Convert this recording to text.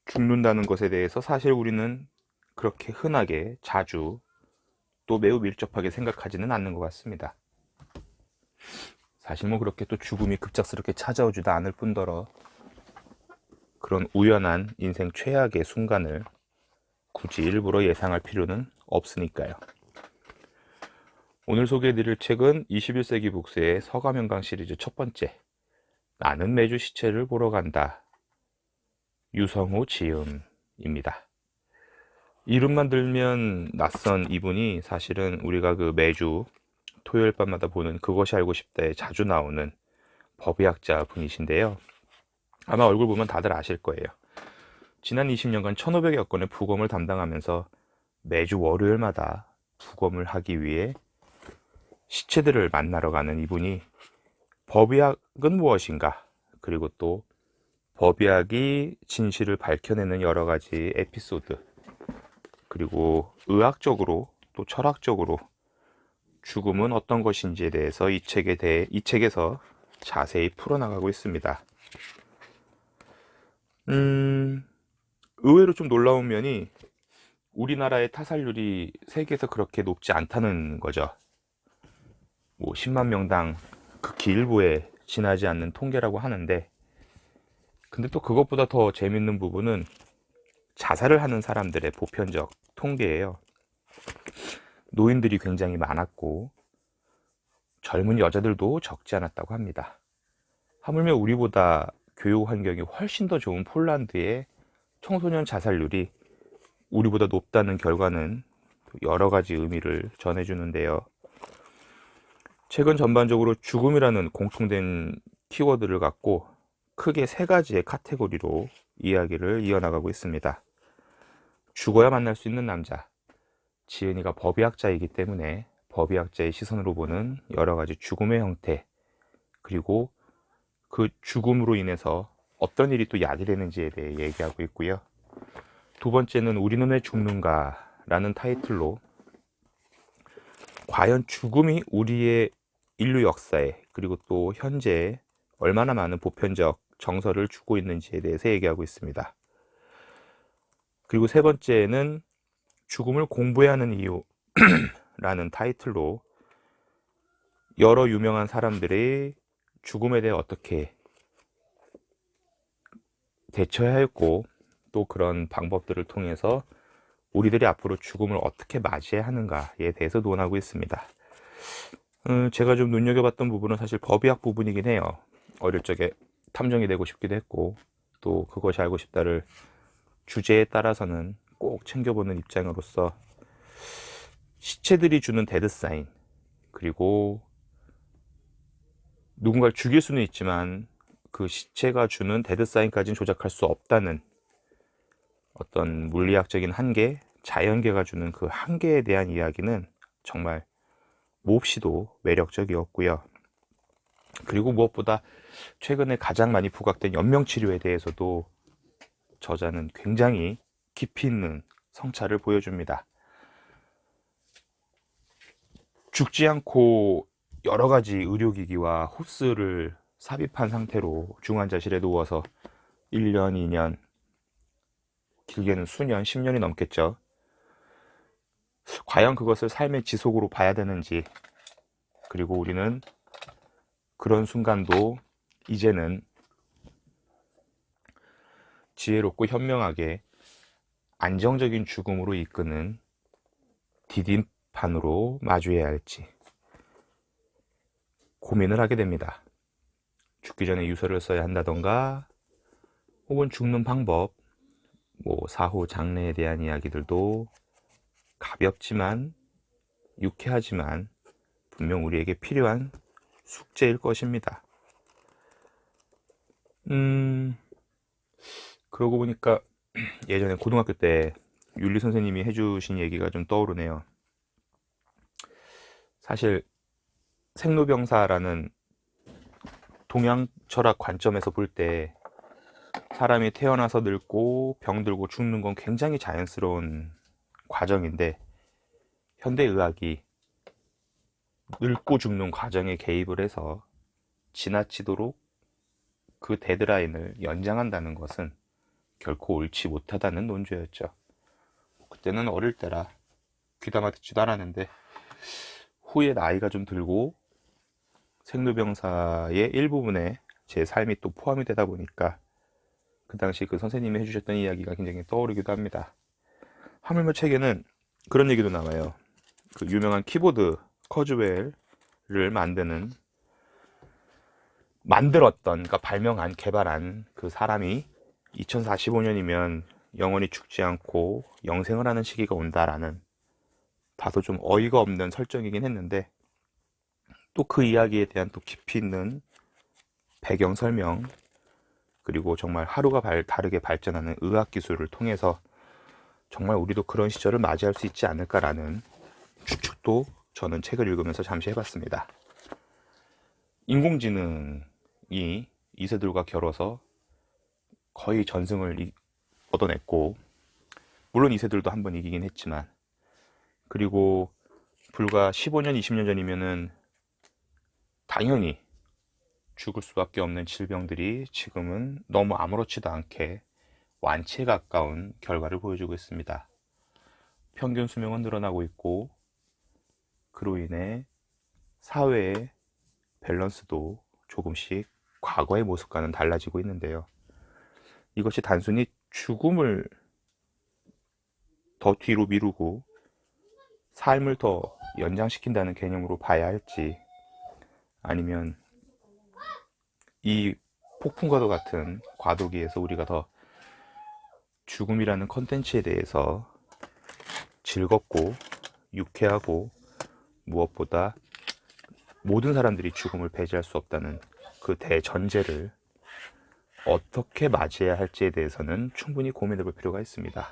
죽는다는 것에 대해서 사실 우리는 그렇게 흔하게 자주 또 매우 밀접하게 생각하지는 않는 것 같습니다. 사실 뭐 그렇게 또 죽음이 급작스럽게 찾아오지도 않을 뿐더러 그런 우연한 인생 최악의 순간을 굳이 일부러 예상할 필요는 없으니까요. 오늘 소개해드릴 책은 21세기 북스의 서가명강 시리즈 첫 번째, 나는 매주 시체를 보러 간다. 유성우 지음입니다. 이름만 들면 낯선 이분이 사실은 우리가 그 매주 토요일 밤마다 보는 그것이 알고 싶다에 자주 나오는 법의학자 분이신데요. 아마 얼굴 보면 다들 아실 거예요. 지난 20년간 1500여 건의 부검을 담당하면서 매주 월요일마다 부검을 하기 위해 시체들을 만나러 가는 이분이 법의학은 무엇인가, 그리고 또 법의학이 진실을 밝혀내는 여러 가지 에피소드, 그리고 의학적으로 또 철학적으로 죽음은 어떤 것인지에 대해서 이 책에서 자세히 풀어나가고 있습니다. 의외로 좀 놀라운 면이 우리나라의 타살률이 세계에서 그렇게 높지 않다는 거죠. 뭐 10만 명당 극히 일부에 지나지 않는 통계라고 하는데, 근데 또 그것보다 더 재밌는 부분은 자살을 하는 사람들의 보편적 통계예요. 노인들이 굉장히 많았고 젊은 여자들도 적지 않았다고 합니다. 하물며 우리보다 교육 환경이 훨씬 더 좋은 폴란드의 청소년 자살률이 우리보다 높다는 결과는 여러 가지 의미를 전해주는데요. 책은 전반적으로 죽음이라는 공통된 키워드를 갖고 크게 세 가지의 카테고리로 이야기를 이어나가고 있습니다. 죽어야 만날 수 있는 남자, 지은이가 법의학자이기 때문에 법의학자의 시선으로 보는 여러 가지 죽음의 형태, 그리고 그 죽음으로 인해서 어떤 일이 또 야기되는지에 대해 얘기하고 있고요. 두 번째는 우리는 왜 죽는가 라는 타이틀로 과연 죽음이 우리의 인류 역사에 그리고 또 현재에 얼마나 많은 보편적 정서를 주고 있는지에 대해서 얘기하고 있습니다. 그리고 세 번째는 죽음을 공부해야 하는 이유라는 타이틀로 여러 유명한 사람들이 죽음에 대해 어떻게 대처해야 했고 또 그런 방법들을 통해서 우리들이 앞으로 죽음을 어떻게 맞이해야 하는가에 대해서 논하고 있습니다. 제가 좀 눈여겨봤던 부분은 사실 법의학 부분이긴 해요. 어릴 적에 탐정이 되고 싶기도 했고 또 그것이 알고 싶다를 주제에 따라서는 꼭 챙겨보는 입장으로서 시체들이 주는 데드사인, 그리고 누군가를 죽일 수는 있지만 그 시체가 주는 데드사인까지는 조작할 수 없다는 어떤 물리학적인 한계, 자연계가 주는 그 한계에 대한 이야기는 정말 몹시도 매력적이었고요. 그리고 무엇보다 최근에 가장 많이 부각된 연명치료에 대해서도 저자는 굉장히 깊이 있는 성찰을 보여줍니다. 죽지 않고 여러 가지 의료기기와 호스를 삽입한 상태로 중환자실에 누워서 1년, 2년, 길게는 수년, 10년이 넘겠죠. 과연 그것을 삶의 지속으로 봐야 되는지, 그리고 우리는 그런 순간도 이제는 지혜롭고 현명하게 안정적인 죽음으로 이끄는 디딤판으로 마주해야 할지 고민을 하게 됩니다. 죽기 전에 유서를 써야 한다던가, 혹은 죽는 방법, 뭐 사후 장래에 대한 이야기들도 가볍지만 유쾌하지만 분명 우리에게 필요한 숙제일 것입니다. 그러고 보니까 예전에 고등학교 때 윤리 선생님이 해주신 얘기가 좀 떠오르네요. 사실 생로병사라는 동양 철학 관점에서 볼 때 사람이 태어나서 늙고 병들고 죽는 건 굉장히 자연스러운 과정인데, 현대의학이 늙고 죽는 과정에 개입을 해서 지나치도록 그 데드라인을 연장한다는 것은 결코 옳지 못하다는 논조였죠. 그때는 어릴 때라 귀담아 듣지도 않았는데 후에 나이가 좀 들고 생로병사의 일부분에 제 삶이 또 포함이 되다 보니까 그 당시 그 선생님이 해주셨던 이야기가 굉장히 떠오르기도 합니다. 하물며 책에는 그런 얘기도 나와요. 그 유명한 키보드 커즈웰을 만들었던, 그러니까 발명한, 개발한 그 사람이 2045년이면 영원히 죽지 않고 영생을 하는 시기가 온다라는, 다소 좀 어이가 없는 설정이긴 했는데, 또 그 이야기에 대한 또 깊이 있는 배경 설명, 그리고 정말 하루가 다르게 발전하는 의학 기술을 통해서 정말 우리도 그런 시절을 맞이할 수 있지 않을까라는 추측도 저는 책을 읽으면서 잠시 해봤습니다. 인공지능이 이세돌과 겨뤄서 거의 전승을 얻어냈고, 물론 이세돌도 한 번 이기긴 했지만, 그리고 불과 15년, 20년 전이면은 당연히 죽을 수밖에 없는 질병들이 지금은 너무 아무렇지도 않게 완치에 가까운 결과를 보여주고 있습니다. 평균 수명은 늘어나고 있고, 그로 인해 사회의 밸런스도 조금씩 과거의 모습과는 달라지고 있는데요. 이것이 단순히 죽음을 더 뒤로 미루고 삶을 더 연장시킨다는 개념으로 봐야 할지, 아니면 이 폭풍과도 같은 과도기에서 우리가 더 죽음이라는 컨텐츠에 대해서 즐겁고 유쾌하고, 무엇보다 모든 사람들이 죽음을 배제할 수 없다는 그 대전제를 어떻게 맞이해야 할지에 대해서는 충분히 고민해 볼 필요가 있습니다.